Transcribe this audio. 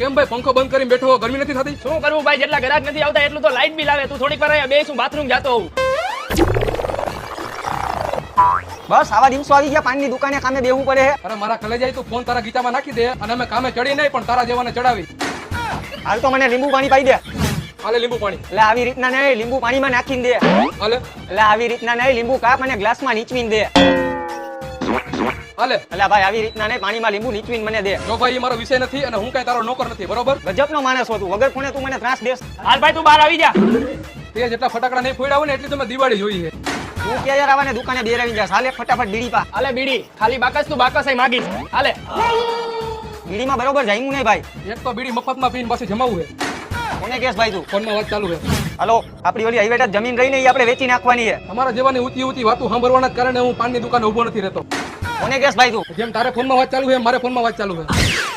કેમ ભાઈ પંખો બંધ કરીને બેઠો ગરમી નથી થતી? શું કરવું ભાઈ, જેટલા ગ્રાહક નથી આવતા એટલું તો લાઈટ બિલ આવે. તું થોડીક વાર અહીંયા બેસ, હું બાથરૂમ જાતો હોઉં. બસ આવા દિવસો આવી ગયા, પાનની દુકાને કામે બેહવું પડે છે. અરે મારા કલેજાઈ તું ફોન તારા ગીતામાં નાખી દે અને અમે કામે ચડી નહીં પણ તારા જેવાને ચડાવી. હાલ તો મને લીંબુ પાણી પાઈ દે. હાલે લીંબુ પાણી. એટલે આવી રીતના નહીં, લીંબુ પાણીમાં નાખીને દે. હાલે એટલે આવી રીતના નહીં, લીંબુ કાપ અને ગ્લાસમાં નીચવીને દે. હાલે. એટલે ભાઈ આવી રીતના નહીં, પાણીમાં લીંબુ નીચવીને મને દે. જો ભાઈ એ મારો વિષય નથી અને હું કઈ તારો નોકર નથી, બરોબર? ગજબનો માણસ હો તું, વગર ફોને તું મને ત્રાસ દેસ. હાલ ભાઈ તું બહાર આવી જા. તે જેટલા ફટાકડા નહીં ફોડ્યા હોય ને એટલી તમે દિવાળી જોઈ છે. તું કે યાર આવાને દુકાને બેરાવી જા. હાલે ફટાફટ બીડી પા. હાલે બીડી, ખાલી બાકસ તું બાકસ અહીં માગીશ. હાલે. બીડીમાં બરોબર જામ્યું નહીં ભાઈ. એક તો બીડી મફતમાં પીને પાછી જમાવું છે. કોને કેસ ભાઈ તું? ફોનમાં વાત ચાલુ છે. હાલો, આપણી ઓલી હાઈવેટ જમીન રહી ને એ આપણે વેચી નાખવાની છે. તમારા જેવાની ઊંચી ઊંચી વાતો સાંભળવાના જ કારણે હું પાનની દુકાને ઊભો નથી રહેતો. કોને કેસ ભાઈ તું? જેમ તારે ફોનમાં વાત ચાલુ છે એમ મારે ફોનમાં વાત ચાલુ છે.